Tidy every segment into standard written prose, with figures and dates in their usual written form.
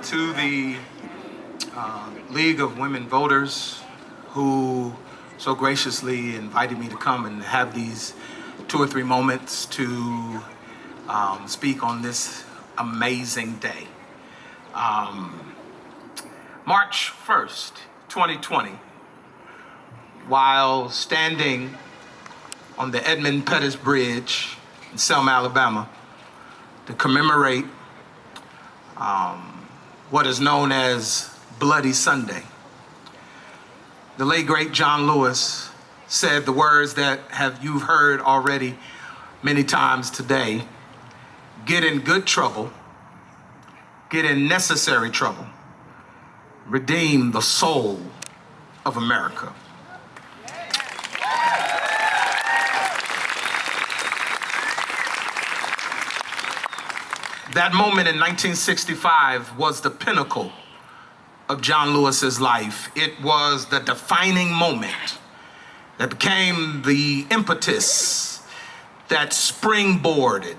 To the League of Women Voters who so graciously invited me to come and have these 2 or 3 moments to speak on this amazing day. March 1st, 2020, while standing on the Edmund Pettus Bridge in Selma, Alabama, to commemorate what is known as Bloody Sunday. The late great John Lewis said the words that you've heard already many times today: get in good trouble, get in necessary trouble, redeem the soul of America. That moment in 1965 was the pinnacle of John Lewis's life. It was the defining moment that became the impetus that springboarded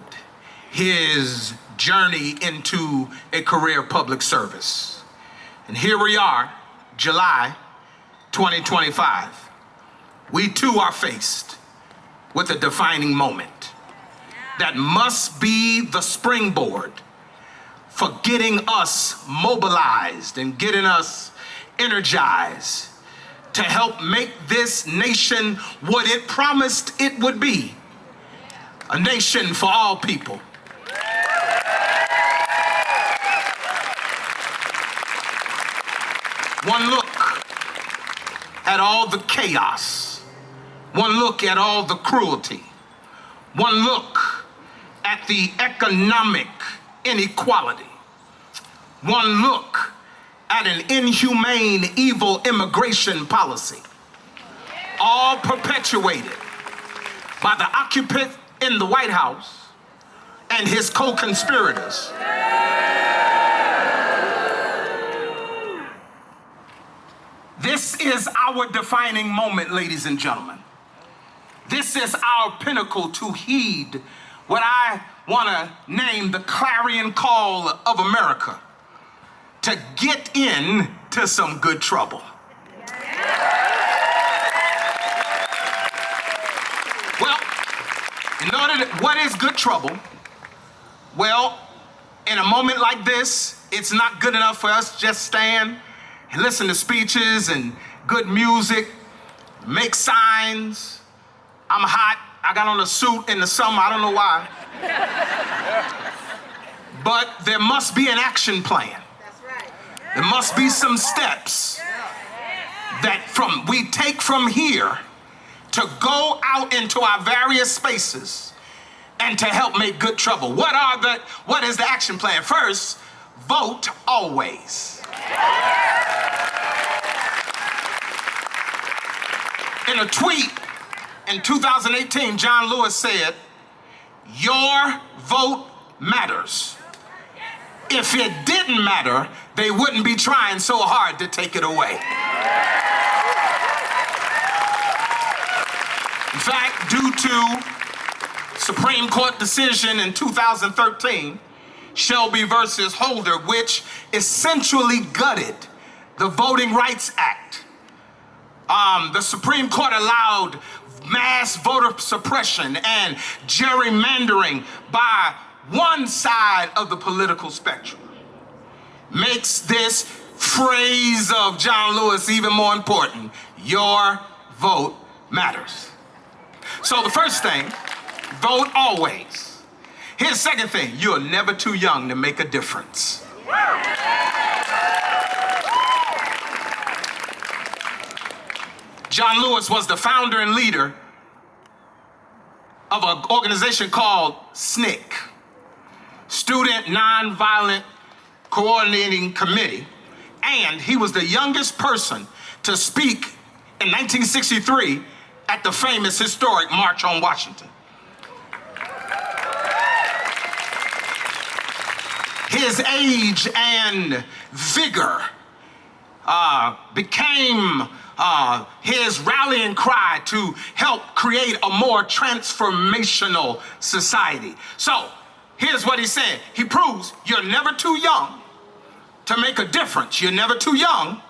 his journey into a career of public service. And here we are, July 2025. We too are faced with a defining moment that must be the springboard for getting us mobilized and getting us energized to help make this nation what it promised it would be: a nation for all people. One look at all the chaos, one look at all the cruelty, one look at the economic inequality, one look at an inhumane, evil immigration policy, all perpetuated by the occupant in the White House and his co-conspirators. This is our defining moment, ladies and gentlemen. This is our pinnacle to heed what I want to name the clarion call of America: to get into some good trouble. Well, what is good trouble? Well, in a moment like this, it's not good enough for us to just stand and listen to speeches and good music, make signs. I'm hot. I got on a suit in the summer. I don't know why. But there must be an action plan. There must be some steps that we take from here to go out into our various spaces and to help make good trouble. What is the action plan? First, vote always. In a tweet in 2018, John Lewis said, "Your vote matters. If it didn't matter, they wouldn't be trying so hard to take it away." In fact, due to Supreme Court decision in 2013, Shelby versus Holder, which essentially gutted the Voting Rights Act, the Supreme Court allowed mass voter suppression and gerrymandering by one side of the political spectrum. Makes this phrase of John Lewis even more important: your vote matters. So the first thing, vote always. Here's the second thing: you're never too young to make a difference. John Lewis was the founder and leader of an organization called SNCC, Student Nonviolent Coordinating Committee, and he was the youngest person to speak in 1963 at the famous historic March on Washington. His age and vigor became his rallying cry to help create a more transformational society. So here's what he's saying. He proves you're never too young to make a difference. You're never too young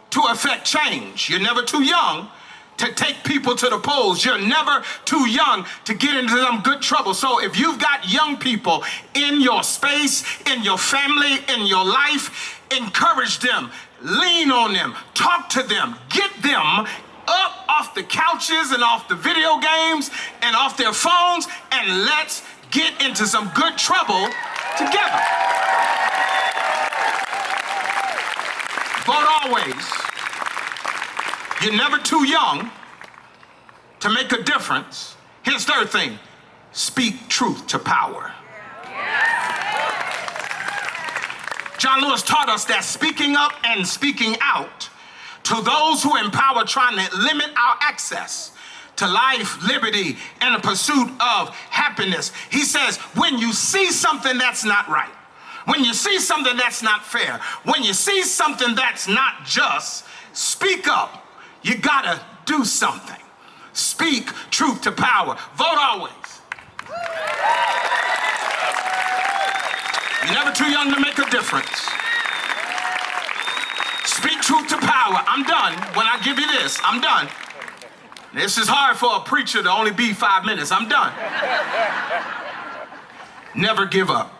to affect change. You're never too young to take people to the polls. You're never too young to get into some good trouble. So if you've got young people in your space, in your family, in your life, encourage them, lean on them, talk to them, get them up off the couches and off the video games and off their phones, and let's get into some good trouble together. Vote always. You're never too young to make a difference. Here's the third thing. Speak truth to power. John Lewis taught us that speaking up and speaking out to those who in power trying to limit our access to life, liberty, and the pursuit of happiness. He says, when you see something that's not right, when you see something that's not fair, when you see something that's not just, speak up. You gotta do something. Speak truth to power. Vote always. You're never too young to make a difference. Speak truth to power. I'm done. When I give you this, I'm done. This is hard for a preacher to only be 5 minutes. I'm done. Never give up.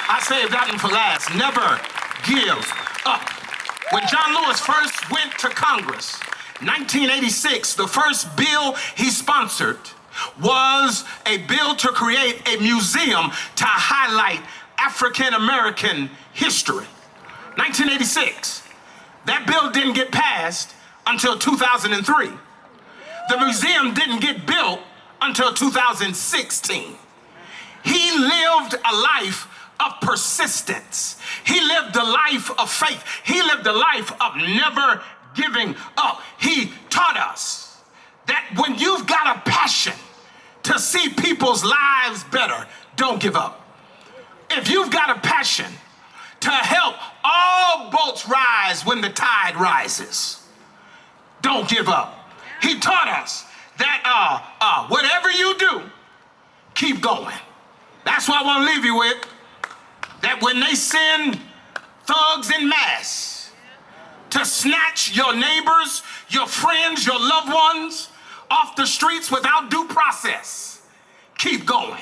I saved that one for last. Never give up. When John Lewis first went to Congress, 1986, the first bill he sponsored was a bill to create a museum to highlight African American history. 1986. That bill didn't get passed until 2003. The museum didn't get built until 2016. He lived a life of persistence. He lived a life of faith. He lived a life of never giving up. He taught us that when you've got a passion to see people's lives better, don't give up. If you've got a passion to help all boats rise when the tide rises, don't give up. He taught us that whatever you do, keep going. That's what I want to leave you with. That when they send thugs en masse to snatch your neighbors, your friends, your loved ones off the streets without due process, keep going.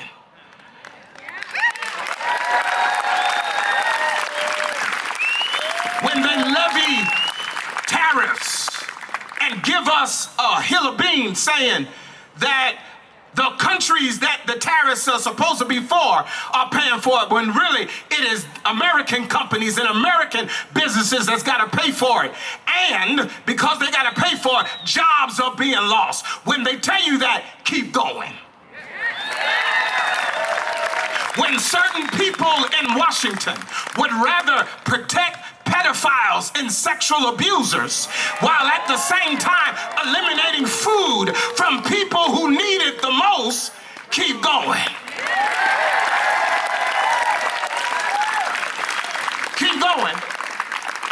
When they levy tariffs and give us a hill of beans saying that the countries that the tariffs are supposed to be for are paying for it, when really it is American companies and American businesses that's got to pay for it. And because they got to pay for it, jobs are being lost. When they tell you that, keep going. When certain people in Washington would rather protect pedophiles and sexual abusers while at the same time eliminating food from people who need it the most, keep going. Keep going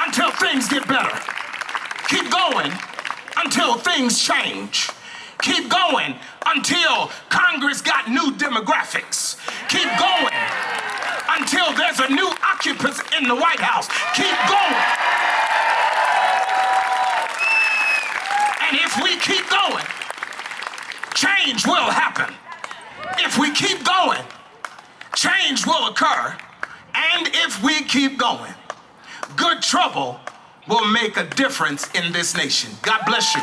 until things get better. Keep going until things change. Keep going until Congress got new demographics. Keep going until there's a new occupant in the White House. Keep going. And if we keep going, change will happen. If we keep going, change will occur. And if we keep going, good trouble will make a difference in this nation. God bless you.